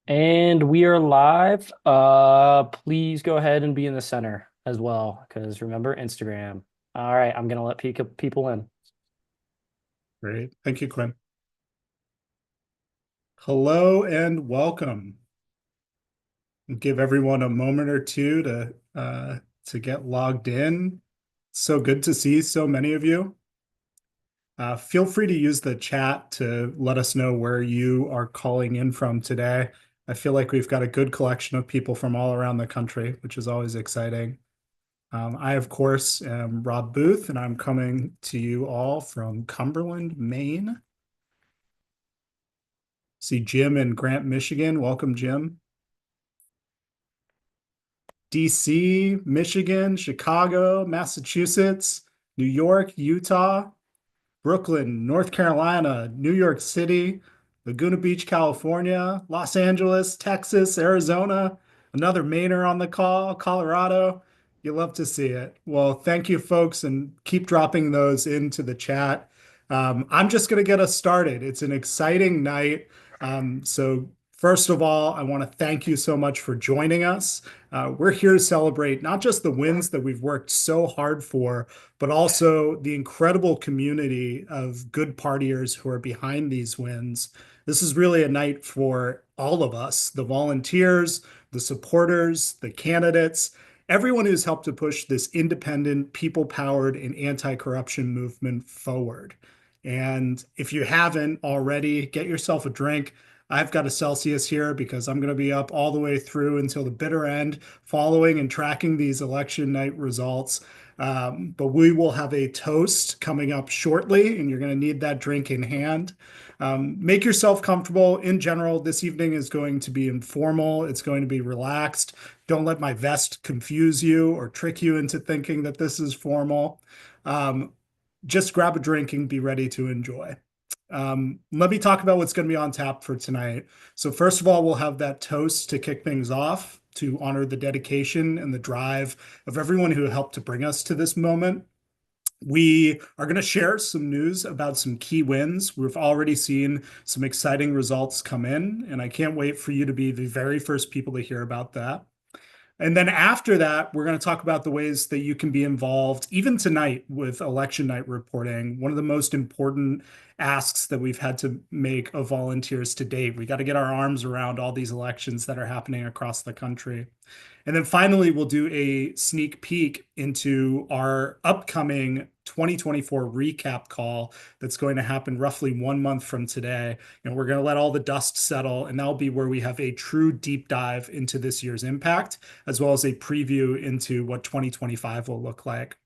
And we are live. Please go ahead and be in the center as well, because remember Instagram. All right, I'm gonna let people in. Great. Thank you, Quinn. Hello and welcome. Give everyone a moment or two to get logged in. So good to see so many of you. Feel free to use the chat to let us know where you are calling in from today. I feel like we've got a good collection of people from all around the country, which is always exciting. I, of course, am Rob Booth, and I'm coming to you all from Cumberland, Maine. See Jim in Grant, Michigan. Welcome, Jim. DC, Michigan, Chicago, Massachusetts, New York, Utah, Brooklyn, North Carolina, New York City, Laguna Beach, California, Los Angeles, Texas, Arizona, another Mainer on the call, Colorado. You love to see it. Well, thank you, folks, and keep dropping those into the chat. I'm just going to get us started. It's an exciting night. So, first of all, I want to thank you so much for joining us. We're here to celebrate not just the wins that we've worked so hard for, but also the incredible community of good partiers who are behind these wins. This is really a night for all of us, the volunteers, the supporters, the candidates, everyone who's helped to push this independent, people-powered, and anti-corruption movement forward. And if you haven't already, get yourself a drink. I've got a Celsius here because I'm going to be up all the way through until the bitter end, following and tracking these election night results. But we will have a toast coming up shortly, and you're going to need that drink in hand. Make yourself comfortable. In general, this evening is going to be informal. It's going to be relaxed. Don't let my vest confuse you or trick you into thinking that this is formal. Um, just grab a drink and be ready to enjoy. Let me talk about what's going to be on tap for tonight. So, first of all, we'll have that toast to kick things off to honor the dedication and the drive of everyone who helped to bring us to this moment. We are going to share some news about some key wins. We've already seen some exciting results come in, and I can't wait for you to be the very first people to hear about that. And then after that, we're going to talk about the ways that you can be involved, even tonight with election night reporting. One of the most important asks that we've had to make of volunteers to date. We got to get our arms around all these elections that are happening across the country. And then finally, we'll do a sneak peek into our upcoming 2024 recap call that's going to happen roughly 1 month from today. And we're going to let all the dust settle, and that'll be where we have a true deep dive into this year's impact, as well as a preview into what 2025 will look like.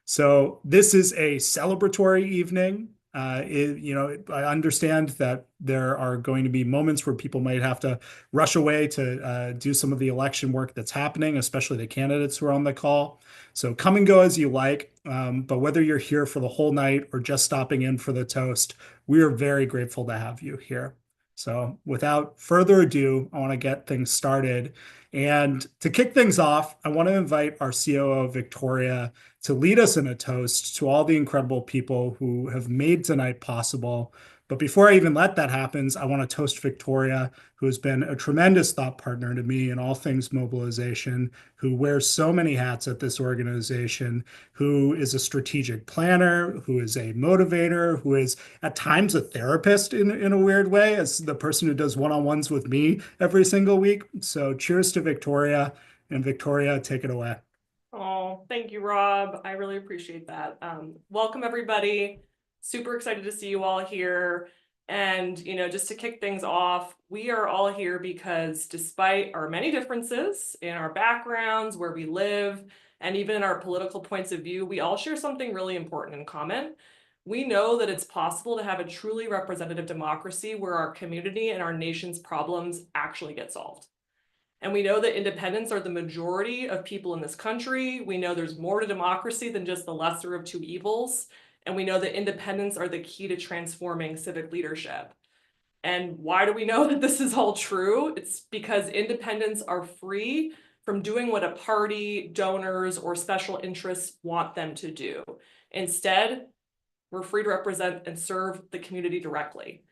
So this is a celebratory evening. I understand that there are going to be moments where people might have to rush away to do some of the election work that's happening, especially the candidates who are on the call. So come and go as you like. But whether you're here for the whole night or just stopping in for the toast, we are very grateful to have you here. So without further ado, I want to get things started. And to kick things off, I want to invite our COO, Victoria, to lead us in a toast to all the incredible people who have made tonight possible. But before I even let that happen, I want to toast Victoria, who has been a tremendous thought partner to me in all things mobilization, who wears so many hats at this organization, who is a strategic planner, who is a motivator, who is at times a therapist in a weird way, as the person who does one-on-ones with me every single week. So cheers to Victoria. And Victoria, take it away. Oh, thank you, Rob. I really appreciate that. Welcome, everybody. Super excited to see you all here. And, just to kick things off, we are all here because despite our many differences in our backgrounds, where we live, and even our political points of view, we all share something really important in common. We know that it's possible to have a truly representative democracy where our community and our nation's problems actually get solved. And we know that independents are the majority of people in this country. We know there's more to democracy than just the lesser of two evils. And we know that independents are the key to transforming civic leadership. And why do we know that this is all true? It's because independents are free from doing what a party, donors, or special interests want them to do. Instead, we're free to represent and serve the community directly.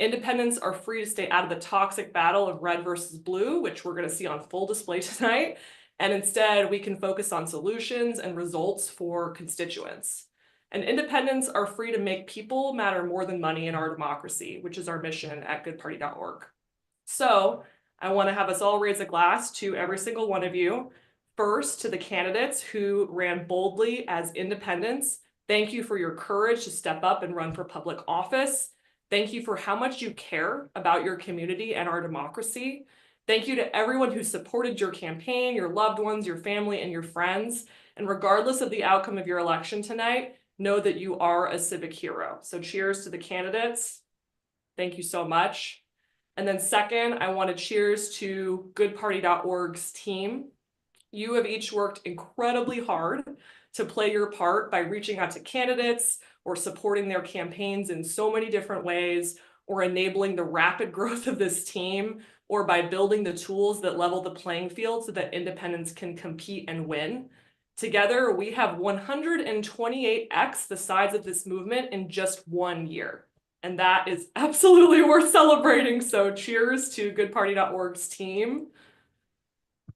Independents are free to stay out of the toxic battle of red versus blue, which we're going to see on full display tonight. And instead, we can focus on solutions and results for constituents. And independents are free to make people matter more than money in our democracy, which is our mission at goodparty.org. So I want to have us all raise a glass to every single one of you. First, to the candidates who ran boldly as independents. Thank you for your courage to step up and run for public office. Thank you for how much you care about your community and our democracy. Thank you to everyone who supported your campaign, your loved ones, your family, and your friends. And regardless of the outcome of your election tonight, know that you are a civic hero. So cheers to the candidates. Thank you so much. And then second, I want to cheers to goodparty.org's team. You have each worked incredibly hard to play your part by reaching out to candidates or supporting their campaigns in so many different ways, or enabling the rapid growth of this team, or by building the tools that level the playing field so that independents can compete and win. Together, we have 128x the size of this movement in just 1 year. And that is absolutely worth celebrating. So cheers to goodparty.org's team.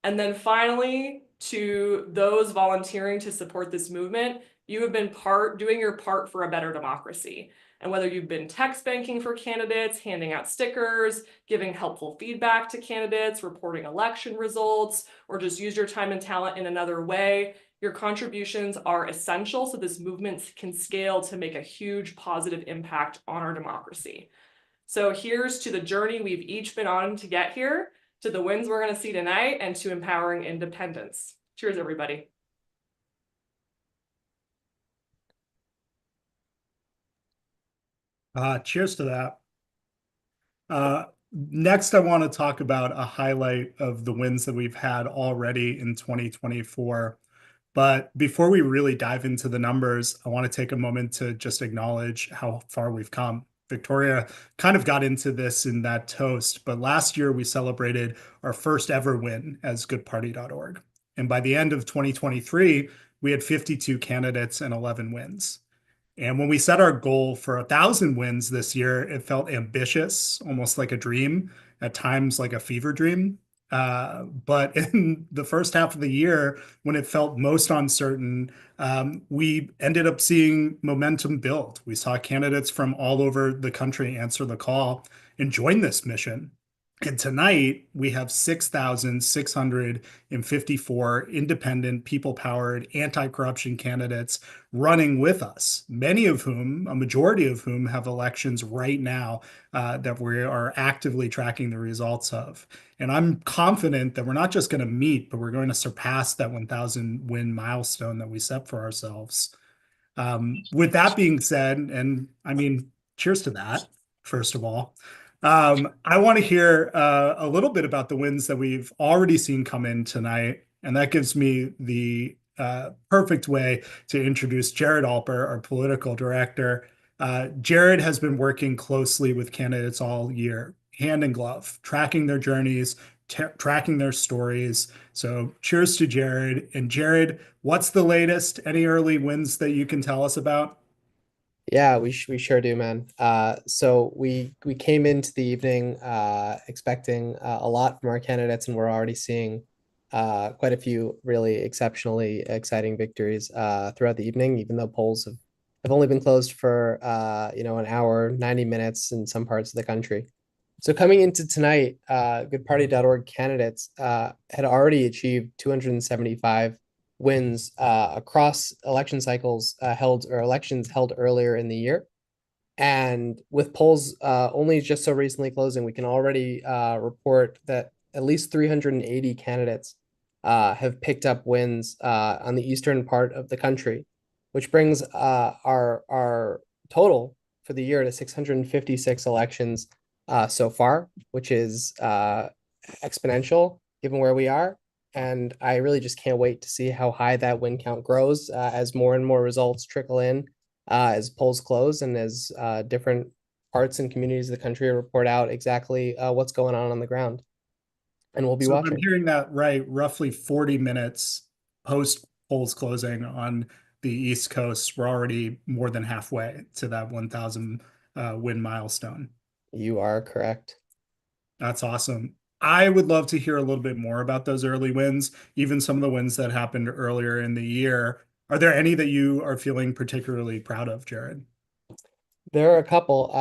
And then finally, to those volunteering to support this movement, you have been doing your part for a better democracy. And whether you've been text banking for candidates, handing out stickers, giving helpful feedback to candidates, reporting election results, or just use your time and talent in another way, your contributions are essential so this movement can scale to make a huge positive impact on our democracy. So here's to the journey we've each been on to get here, to the wins we're going to see tonight, and to empowering independence. Cheers, everybody. Cheers to that. Next, I want to talk about a highlight of the wins that we've had already in 2024. But before we really dive into the numbers, I want to take a moment to just acknowledge how far we've come. Victoria kind of got into this in that toast, but last year we celebrated our first ever win as goodparty.org. And by the end of 2023, we had 52 candidates and 11 wins. And when we set our goal for 1,000 wins this year, it felt ambitious, almost like a dream, at times like a fever dream. But in the first half of the year, when it felt most uncertain, we ended up seeing momentum build. We saw candidates from all over the country answer the call and join this mission. And tonight, we have 6,654 independent, people-powered, anti-corruption candidates running with us, many of whom, a majority of whom, have elections right now that we are actively tracking the results of. And I'm confident that we're not just going to meet, but we're going to surpass that 1,000 win milestone that we set for ourselves. With that being said, and I mean, cheers to that, first of all. I want to hear a little bit about the wins that we've already seen come in tonight, and that gives me the perfect way to introduce Jared Alper, our political director. Jared has been working closely with candidates all year, hand in glove, tracking their journeys, tracking their stories. So cheers to Jared. And Jared, what's the latest? Any early wins that you can tell us about? Yeah, we sure do, man. So we came into the evening expecting a lot from our candidates, and we're already seeing quite a few really exceptionally exciting victories throughout the evening, even though polls have only been closed for an hour, 90 minutes in some parts of the country. So coming into tonight, goodparty.org candidates had already achieved 275 wins across election cycles elections held earlier in the year. And with polls only just so recently closing, we can already report that at least 380 candidates have picked up wins on the eastern part of the country, which brings our total for the year to 656 elections so far, which is exponential given where we are. And I really just can't wait to see how high that win count grows as more and more results trickle in, as polls close, and as different parts and communities of the country report out exactly what's going on the ground. And we'll be watching. I'm hearing that right, roughly 40 minutes post polls closing on the East Coast, we're already more than halfway to that 1,000 win milestone. You are correct. That's awesome. I would love to hear a little bit more about those early wins, even some of the wins that happened earlier in the year. Are there any that you are feeling particularly proud of, Jared? There are a couple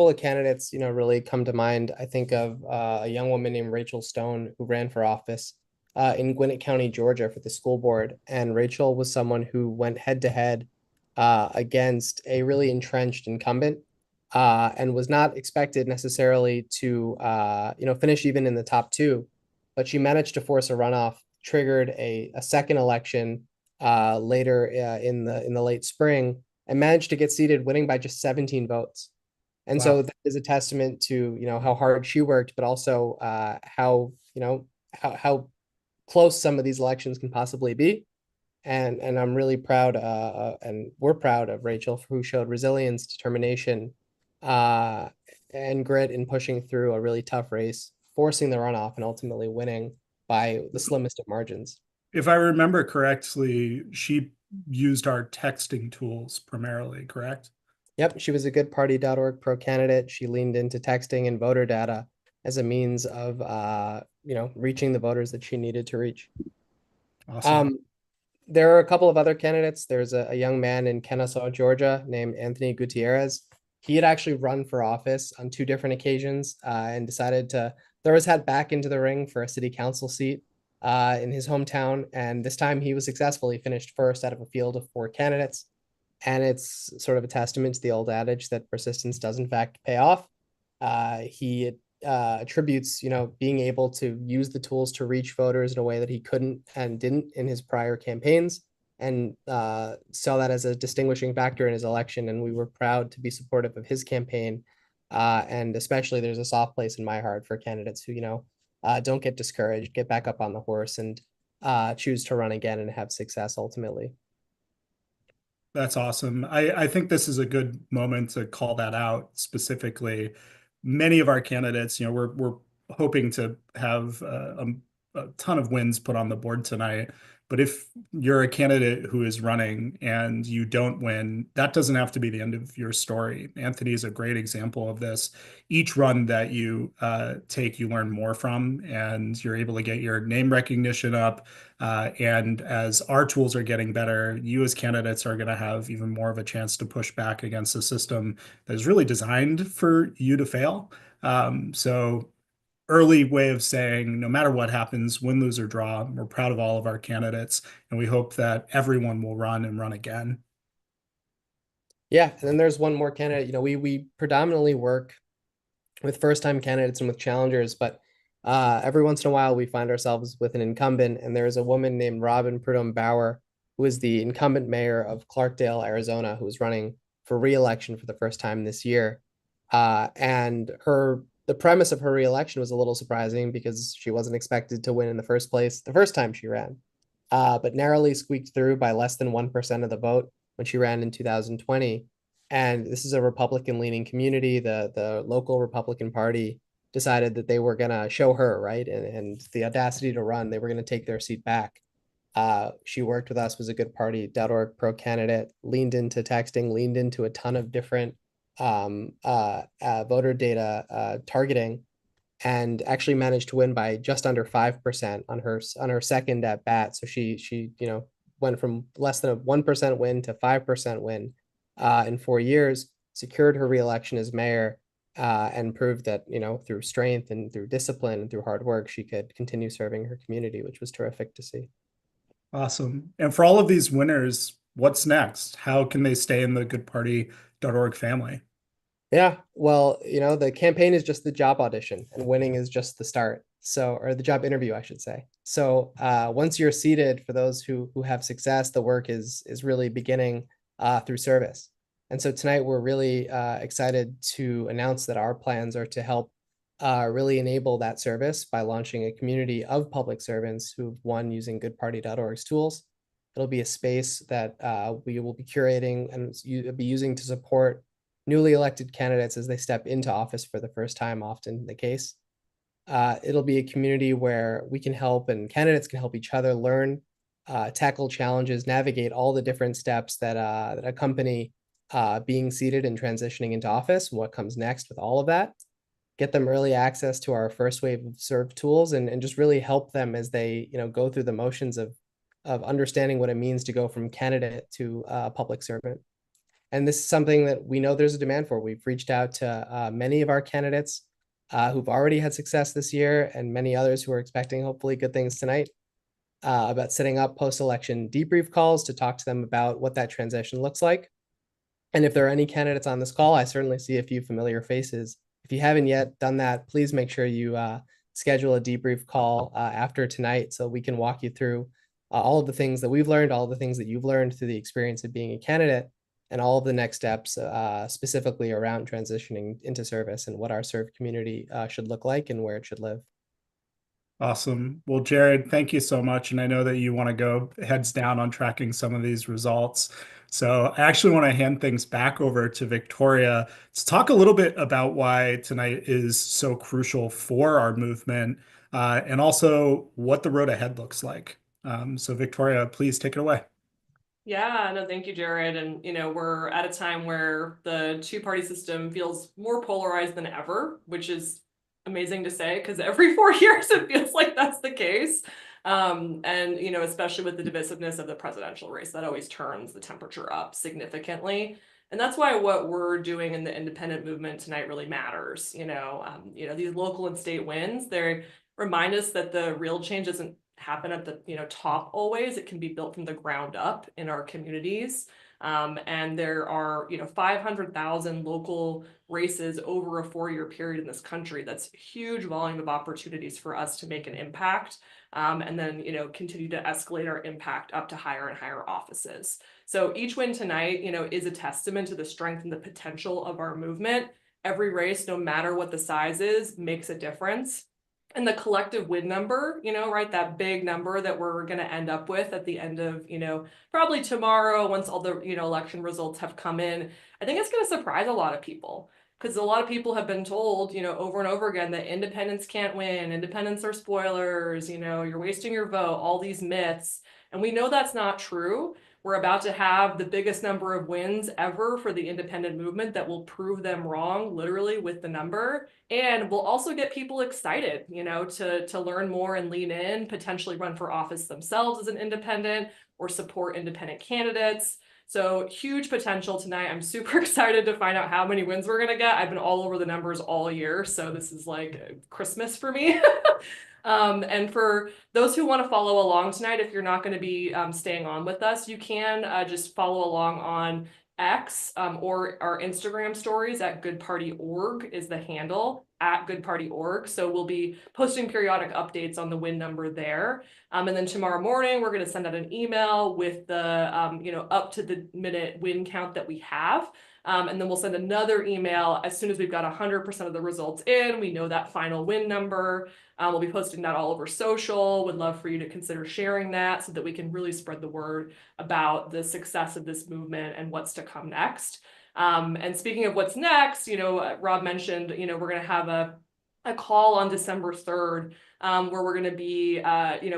of candidates, really come to mind. I think of a young woman named Rachel Stone who ran for office in Gwinnett County, Georgia, for the school board. And Rachel was someone who went head to head against a really entrenched incumbent and was not expected necessarily to, finish even in the top two. But she managed to force a runoff, triggered a second election later in the late spring and managed to get seated, winning by just 17 votes. And so Wow. that is a testament to, how hard she worked, but also how close some of these elections can possibly be. And I'm really proud, and we're proud of Rachel, who showed resilience, determination, uh, and grit in pushing through a really tough race, forcing the runoff, and ultimately winning by the slimmest of margins. If I remember correctly, she used our texting tools primarily, correct? Yep, she was a goodparty.org pro candidate. She leaned into texting and voter data as a means of reaching the voters that she needed to reach. Awesome. Um, there are a couple of other candidates. There's a young man in Kennesaw, Georgia, named Anthony Gutierrez. He had actually run for office on two different occasions and decided to throw his hat back into the ring for a city council seat in his hometown. And this time he was successful. He finished first out of a field of four candidates. And it's sort of a testament to the old adage that persistence does in fact pay off. He attributes, being able to use the tools to reach voters in a way that he couldn't and didn't in his prior campaigns, and saw that as a distinguishing factor in his election. And we were proud to be supportive of his campaign. And especially, there's a soft place in my heart for candidates who, don't get discouraged, get back up on the horse, and choose to run again and have success ultimately. That's awesome. I think this is a good moment to call that out specifically. Many of our candidates, we're hoping to have a ton of wins put on the board tonight. But if you're a candidate who is running and you don't win, that doesn't have to be the end of your story. Anthony is a great example of this. Each run that you take, you learn more from, and you're able to get your name recognition up. And as our tools are getting better, you as candidates are going to have even more of a chance to push back against a system that is really designed for you to fail. So early way of saying no matter what happens, win, lose, or draw, we're proud of all of our candidates, and we hope that everyone will run and run again. Yeah, and then there's one more candidate. We predominantly work with first-time candidates and with challengers, but every once in a while we find ourselves with an incumbent, and there is a woman named Robin Prudhomme Bauer, who is the incumbent mayor of Clarkdale, Arizona, who is running for re-election for the first time this year. And the premise of her re-election was a little surprising because she wasn't expected to win in the first place the first time she ran, but narrowly squeaked through by less than 1% of the vote when she ran in 2020. And this is a Republican leaning community. The local Republican Party decided that they were going to show her, right? And the audacity to run, they were going to take their seat back. She worked with us, was a goodparty.org pro candidate, leaned into texting, leaned into a ton of different voter data targeting, and actually managed to win by just under 5% on her second at bat. So she went from less than a 1% win to 5% win in 4 years, secured her reelection as mayor, and proved that through strength and through discipline and through hard work she could continue serving her community, which was terrific to see. Awesome. And for all of these winners, what's next? How can they stay in the goodparty.org family? Yeah, well, the campaign is just the job audition, and winning is just the start. So, or the job interview, I should say. So, once you're seated, for those who have success, the work is really beginning through service. And so tonight we're really excited to announce that our plans are to help really enable that service by launching a community of public servants who've won using goodparty.org's tools. It'll be a space that we will be curating and be using to support newly elected candidates as they step into office for the first time, often the case. It'll be a community where we can help and candidates can help each other learn, tackle challenges, navigate all the different steps that accompany being seated and transitioning into office, what comes next with all of that, get them early access to our first wave of serve tools, and just really help them as they, go through the motions of understanding what it means to go from candidate to public servant. And this is something that we know there's a demand for. We've reached out to many of our candidates who've already had success this year, and many others who are expecting hopefully good things tonight, about setting up post-election debrief calls to talk to them about what that transition looks like. And if there are any candidates on this call, I certainly see a few familiar faces. If you haven't yet done that, please make sure you schedule a debrief call after tonight so we can walk you through all of the things that we've learned, all of the things that you've learned through the experience of being a candidate, and all of the next steps specifically around transitioning into service and what our serve community should look like and where it should live. Awesome. Well, Jared, thank you so much. And I know that you want to go heads down on tracking some of these results. So I actually want to hand things back over to Victoria to talk a little bit about why tonight is so crucial for our movement, and also what the road ahead looks like. So Victoria, please take it away. Yeah, no, thank you, Jared. And, we're at a time where the two-party system feels more polarized than ever, which is amazing to say because every 4 years it feels like that's the case. And, especially with the divisiveness of the presidential race, that always turns the temperature up significantly. And that's why what we're doing in the independent movement tonight really matters. These local and state wins, they remind us that the real change doesn't happen at the top always. It can be built from the ground up in our communities. And there are 500,000 local races over a 4-year period in this country. That's a huge volume of opportunities for us to make an impact, and then continue to escalate our impact up to higher and higher offices. So each win tonight is a testament to the strength and the potential of our movement. Every race, no matter what the size is, makes a difference. And the collective win number, right, that big number that we're going to end up with at the end of, probably tomorrow, once all the, election results have come in, I think it's going to surprise a lot of people. Because a lot of people have been told, over and over again that independents can't win, independents are spoilers, you're wasting your vote, all these myths. And we know that's not true. We're about to have the biggest number of wins ever for the independent movement that will prove them wrong, literally with the number. And we'll also get people excited, to learn more and lean in, potentially run for office themselves as an independent or support independent candidates. So huge potential tonight. I'm super excited to find out how many wins we're going to get. I've been all over the numbers all year, so this is like Christmas for me. And for those who want to follow along tonight, if you're not going to be staying on with us, you can just follow along on X or our Instagram stories at goodparty.org is the handle, at goodparty.org. So we'll be posting periodic updates on the win number there. And then tomorrow morning, we're going to send out an email with the up to the minute win count that we have. And then we'll send another email as soon as we've got 100% of the results in. We know that final win number. We'll be posting that all over social. Would love for you to consider sharing that so that we can really spread the word about the success of this movement and what's to come next. And speaking of what's next, Rob mentioned, we're going to have a call on December 3rd, where we're going to be,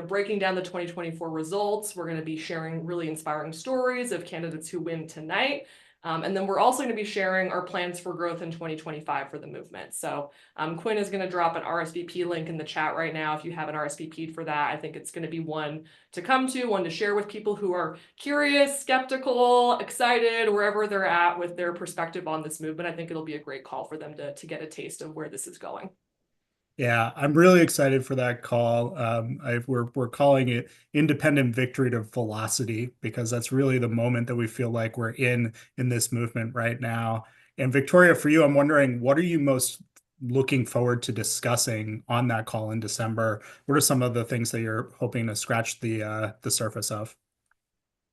breaking down the 2024 results. We're going to be sharing really inspiring stories of candidates who win tonight. And then we're also going to be sharing our plans for growth in 2025 for the movement. So Quinn is going to drop an RSVP link in the chat right now. If you haven't RSVP'd for that, I think it's going to be one to come to, one to share with people who are curious, skeptical, excited, wherever they're at with their perspective on this movement. I think it'll be a great call for them to get a taste of where this is going. Yeah, I'm really excited for that call. We're calling it Independent Victory to Velocity because that's really the moment that we feel like we're in this movement right now. And Victoria, for you, I'm wondering, what are you most looking forward to discussing on that call in December? What are some of the things that you're hoping to scratch the surface of?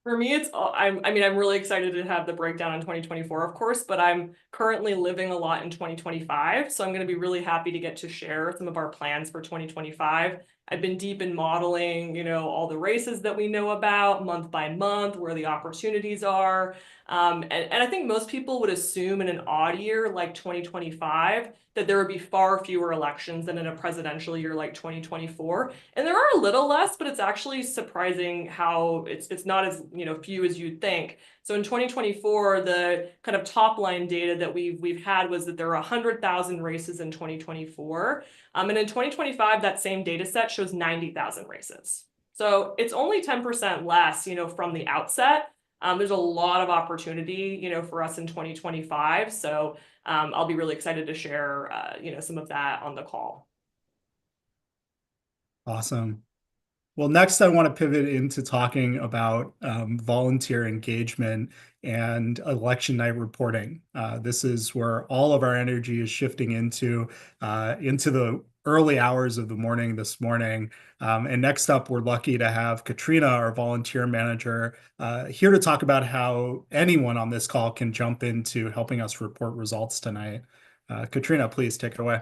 For me, I'm really excited to have the breakdown in 2024, of course, but I'm currently living a lot in 2025. So I'm going to be really happy to get to share some of our plans for 2025. I've been deep in modeling, all the races that we know about month by month, where the opportunities are. And I think most people would assume in an odd year like 2025 that there would be far fewer elections than in a presidential year like 2024. And there are a little less, but it's actually surprising how it's not as, few as you'd think. So in 2024, the kind of top line data that we've had was that there were 100,000 races in 2024. And in 2025, that same data set shows 90,000 races. So it's only 10% less, from the outset. There's a lot of opportunity, for us in 2025. So I'll be really excited to share, some of that on the call. Awesome. Well, next I want to pivot into talking about volunteer engagement and election night reporting. This is where all of our energy is shifting into the early hours of the morning this morning. And next up, we're lucky to have Katrina, our volunteer manager, here to talk about how anyone on this call can jump into helping us report results tonight. Katrina, please take it away.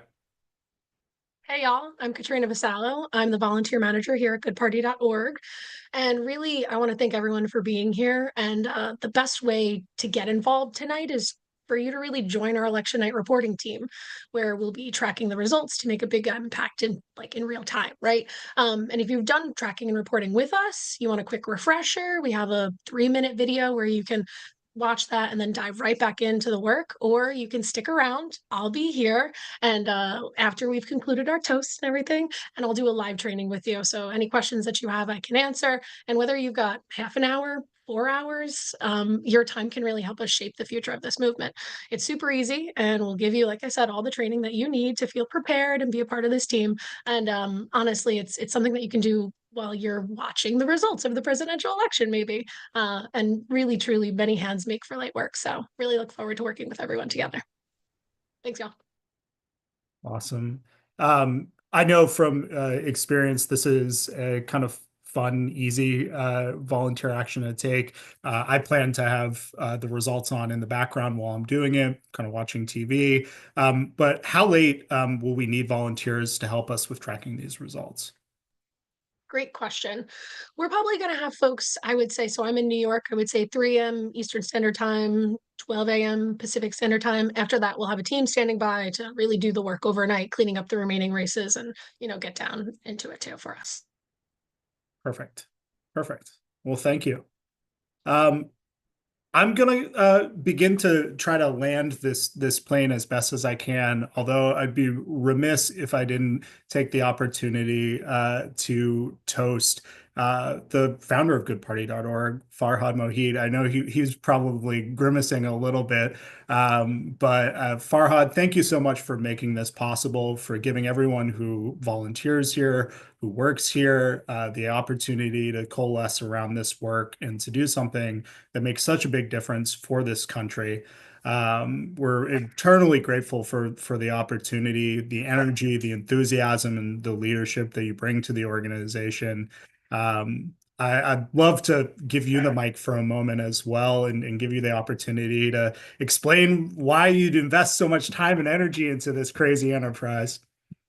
Hey y'all, I'm Katrina Vasallo. I'm the volunteer manager here at goodparty.org. And really, I want to thank everyone for being here. And the best way to get involved tonight is for you to really join our election night reporting team, where we'll be tracking the results to make a big impact in real time, right? And if you've done tracking and reporting with us, you want a quick refresher, we have a 3-minute video where you can watch that and then dive right back into the work, or you can stick around. I'll be here, and after we've concluded our toasts and everything, and I'll do a live training with you. So any questions that you have, I can answer. And whether you've got half an hour, 4 hours, your time can really help us shape the future of this movement. It's super easy, and we'll give you, like I said, all the training that you need to feel prepared and be a part of this team. And honestly, it's something that you can do while you're watching the results of the presidential election, maybe. And really, truly, many hands make for light work. So really look forward to working with everyone together. Thanks, y'all. Awesome. I know from experience, this is a kind of fun, easy volunteer action to take. I plan to have the results on in the background while I'm doing it, kind of watching TV. But how late will we need volunteers to help us with tracking these results? Great question. We're probably going to have folks, I would say, so I'm in New York, I would say 3 a.m. Eastern Standard Time, 12 a.m. Pacific Standard Time. After that, we'll have a team standing by to really do the work overnight, cleaning up the remaining races and, get down into it too for us. Perfect. Well, thank you. I'm gonna begin to try to land this plane as best as I can, although I'd be remiss if I didn't take the opportunity to toast the founder of goodparty.org, Farhad Mohid. I know he's probably grimacing a little bit, but Farhad, thank you so much for making this possible, for giving everyone who volunteers here, who works here, the opportunity to coalesce around this work and to do something that makes such a big difference for this country. We're eternally grateful for the opportunity, the energy, the enthusiasm, and the leadership that you bring to the organization. I'd love to give you the mic for a moment as well, and give you the opportunity to explain why you'd invest so much time and energy into this crazy enterprise.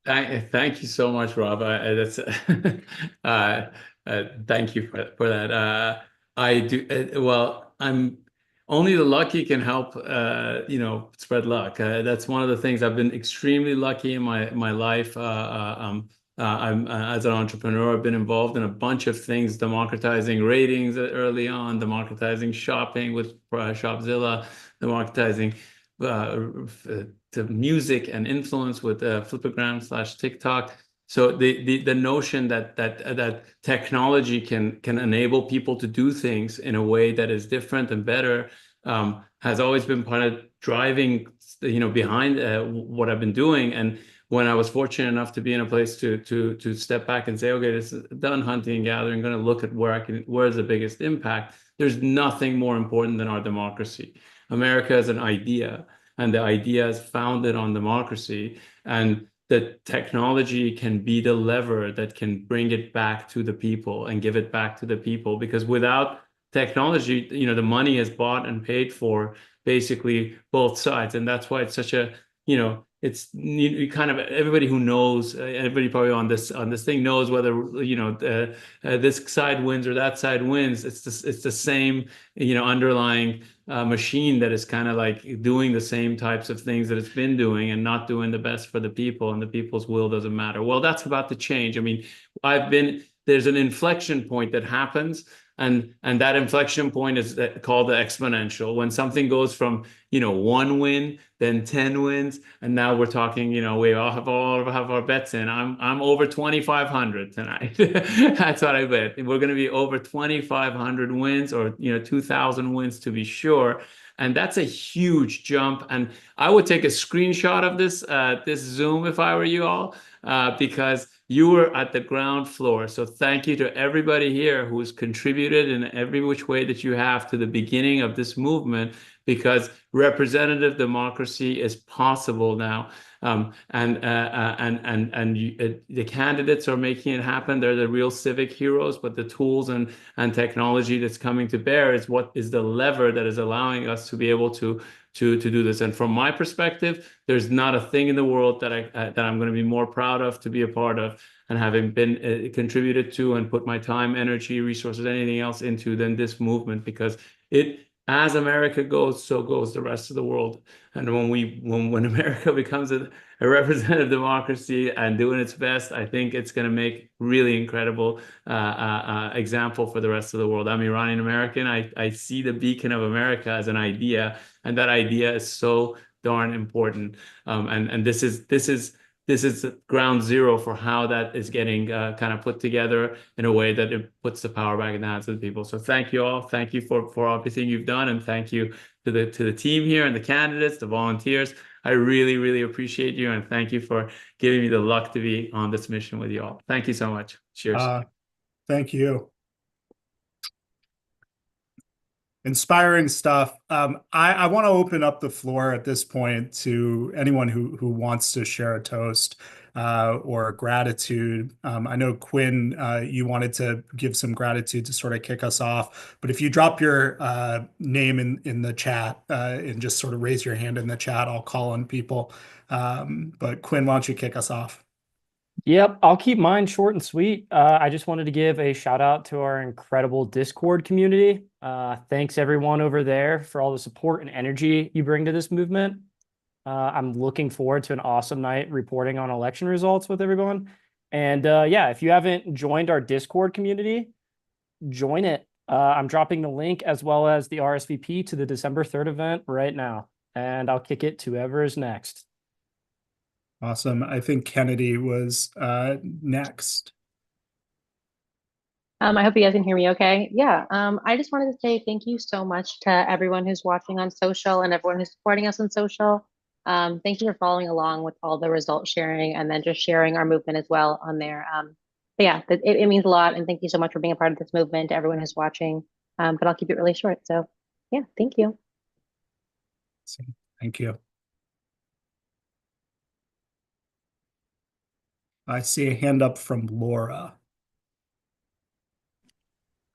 Thank you so much, Rob. Thank you for that. I do well. I'm only the lucky can help. Spread luck. That's one of the things. I've been extremely lucky in my life. I'm as an entrepreneur, I've been involved in a bunch of things, democratizing ratings early on, democratizing shopping with Shopzilla, democratizing the music and influence with Flipagram/TikTok. So the notion that technology can enable people to do things in a way that is different and better has always been part of driving, behind what I've been doing. And when I was fortunate enough to be in a place to step back and say, okay, this is done hunting and gathering, going to look at where's the biggest impact. There's nothing more important than our democracy. America is an idea, and the idea is founded on democracy, and the technology can be the lever that can bring it back to the people and give it back to the people. Because without technology, the money is bought and paid for basically both sides. And that's why it's such a, you kind of everybody who knows, everybody probably on this thing knows whether this side wins or that side wins. It's the same underlying machine that is kind of like doing the same types of things that it's been doing and not doing the best for the people, and the people's will doesn't matter. Well, that's about to change. I mean, there's an inflection point that happens. And that inflection point is called the exponential. When something goes from, 1 win, then 10 wins, and now we're talking, we all have our bets in. I'm over 2,500 tonight. That's what I bet. We're going to be over 2,500 wins, or 2,000 wins to be sure. And that's a huge jump. And I would take a screenshot of this Zoom if I were you all, because you were at the ground floor. So thank you to everybody here who's contributed in every which way that you have to the beginning of this movement, because representative democracy is possible now. The candidates are making it happen. They're the real civic heroes, but the tools and technology that's coming to bear is what is the lever that is allowing us to be able to do this. And from my perspective, there's not a thing in the world that I'm going to be more proud of to be a part of, and having been contributed to and put my time, energy, resources, anything else into than this movement, because as America goes, so goes the rest of the world. And when America becomes a representative democracy and doing its best, I think it's going to make really incredible example for the rest of the world. I'm Iranian American. I see the beacon of America as an idea, and that idea is so darn important. And this is ground zero for how that is getting kind of put together in a way that it puts the power back in the hands of the people. So thank you all. Thank you for everything you've done, and thank you to the team here and the candidates, the volunteers. I really, really appreciate you, and thank you for giving me the luck to be on this mission with you all. Thank you so much. Cheers. Thank you. Inspiring stuff. I want to open up the floor at this point to anyone who wants to share a toast or gratitude. I know, Quinn, you wanted to give some gratitude to sort of kick us off, but if you drop your name in the chat and just sort of raise your hand in the chat, I'll call on people. But Quinn, why don't you kick us off? Yep, I'll keep mine short and sweet. I just wanted to give a shout out to our incredible Discord community. Thanks everyone over there for all the support and energy you bring to this movement. I'm looking forward to an awesome night reporting on election results with everyone. And yeah, if you haven't joined our Discord community, join it. I'm dropping the link as well as the RSVP to the December 3rd event right now. And I'll kick it to whoever is next. Awesome. I think Kennedy was next. I hope you guys can hear me okay. Yeah, I just wanted to say thank you so much to everyone who's watching on social and everyone who's supporting us on social. Thank you for following along with all the result sharing and then just sharing our movement as well on there. But yeah, it means a lot, and thank you so much for being a part of this movement to everyone who's watching. But I'll keep it really short. So yeah, thank you. Thank you. I see a hand up from Laura.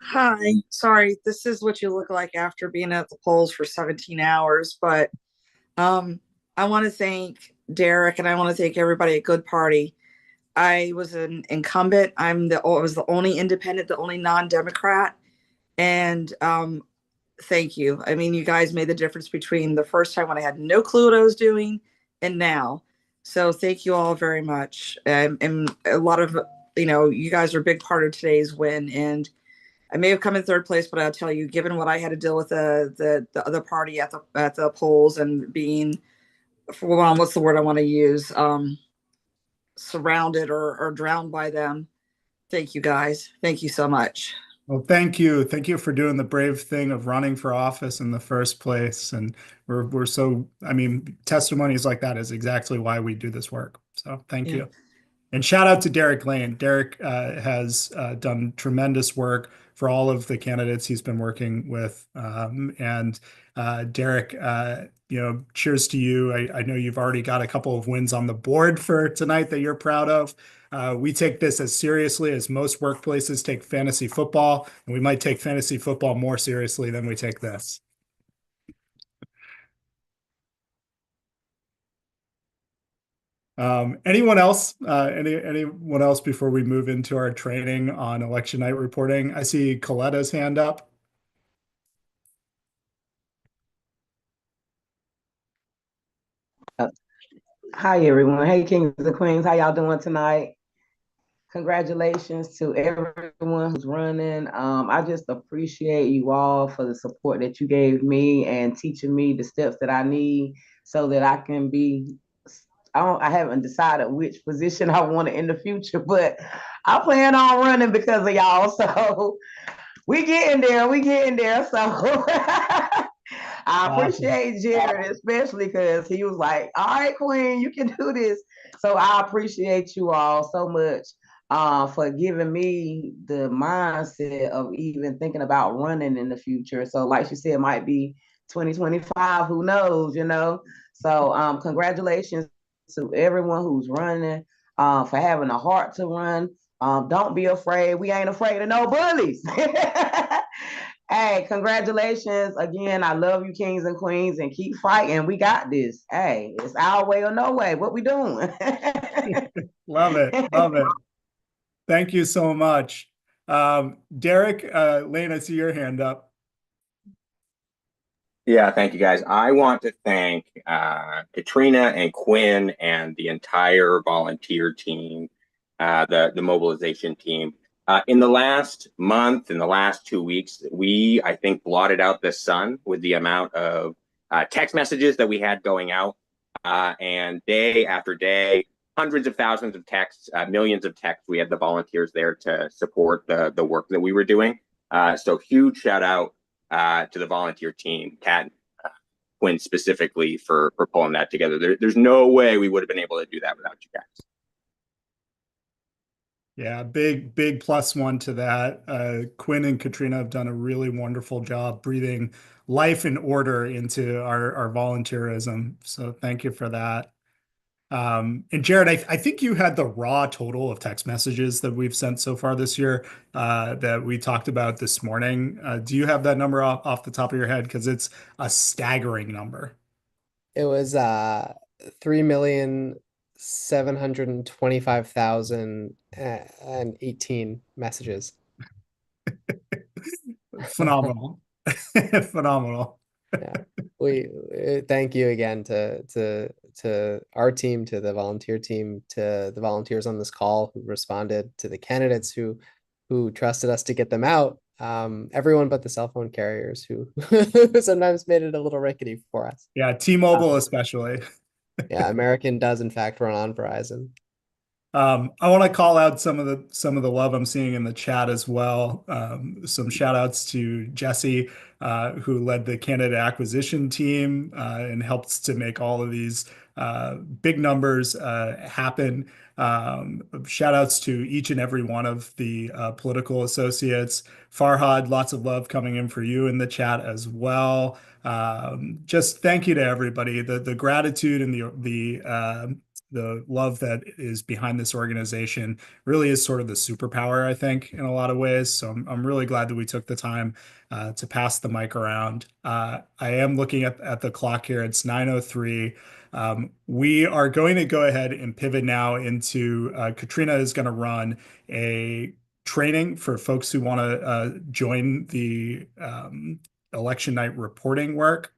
Hi, sorry, this is what you look like after being at the polls for 17 hours, but I want to thank Derek, and I want to thank everybody at Good Party. I was an incumbent. I was the only independent, the only non-Democrat, and thank you. I mean, you guys made the difference between the first time when I had no clue what I was doing and now. So thank you all very much. And a lot of, you guys are a big part of today's win. And I may have come in third place, but I'll tell you, given what I had to deal with the other party at the polls and being, what's the word I want to use, surrounded or drowned by them. Thank you, guys. Thank you so much. Well, thank you. Thank you for doing the brave thing of running for office in the first place. And we're so, testimonies like that is exactly why we do this work. So thank you. And shout out to Derek Lane. Derek has done tremendous work for all of the candidates he's been working with. Derek, cheers to you. I know you've already got a couple of wins on the board for tonight that you're proud of. We take this as seriously as most workplaces take fantasy football, and we might take fantasy football more seriously than we take this. Anyone else? Anyone else before we move into our training on election night reporting? I see Coletta's hand up. Hi everyone. Hey Kings and Queens. How y'all doing tonight? Congratulations to everyone who's running. I just appreciate you all for the support that you gave me and teaching me the steps that I need so that I can be. I haven't decided which position I want in the future, but I plan on running because of y'all. So we getting there. We getting there. So I Awesome. appreciate Jared, especially because he was like, all right, Queen, you can do this. So I appreciate you all so much for giving me the mindset of even thinking about running in the future. So like she said, it might be 2025, who knows, you know? So congratulations to everyone who's running, for having a heart to run. Don't be afraid. We ain't afraid of no bullies. Hey, congratulations again. I love you, Kings and Queens, and keep fighting. We got this. Hey, it's our way or no way. What we doing? Love it. Love it. Thank you so much. Derek, Lane, I see your hand up. Yeah, thank you guys. I want to thank Katrina and Quinn and the entire volunteer team, the mobilization team. In the last month, in the last 2 weeks, we, I think, blotted out the sun with the amount of text messages that we had going out. And day after day, hundreds of thousands of texts, millions of texts. We had the volunteers there to support the work that we were doing. So huge shout out to the volunteer team, Kat, Quinn specifically for pulling that together. There's no way we would have been able to do that without you guys. Yeah, big +1 to that. Quinn and Katrina have done a really wonderful job breathing life and order into our volunteerism. So thank you for that. And Jared, I think you had the raw total of text messages that we've sent so far this year that we talked about this morning. Do you have that number off the top of your head? Because it's a staggering number. It was 3,725,018 messages. Phenomenal. Phenomenal. Yeah. We thank you again to our team, to the volunteer team, to the volunteers on this call who responded, to the candidates who trusted us to get them out. Everyone but the cell phone carriers who sometimes made it a little rickety for us. Yeah, T-Mobile especially. Yeah, American does in fact run on Verizon. I want to call out some of the love I'm seeing in the chat as well. Some shout outs to Jesse, who led the candidate acquisition team and helps to make all of these big numbers happen. Shout outs to each and every one of the political associates. Farhad, lots of love coming in for you in the chat as well. Just thank you to everybody. The gratitude and the love that is behind this organization really is sort of the superpower, I think, in a lot of ways. So I'm really glad that we took the time to pass the mic around. I am looking at the clock here. It's 9:03. We are going to go ahead and pivot now into Katrina is going to run a training for folks who want to join the election night reporting work.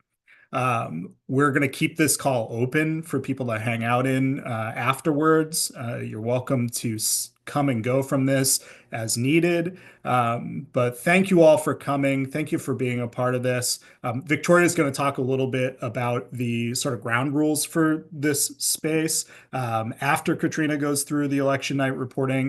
We're going to keep this call open for people to hang out in afterwards. You're welcome to come and go from this as needed. But thank you all for coming. Thank you for being a part of this. Victoria is going to talk a little bit about the sort of ground rules for this space after Katrina goes through the election night reporting.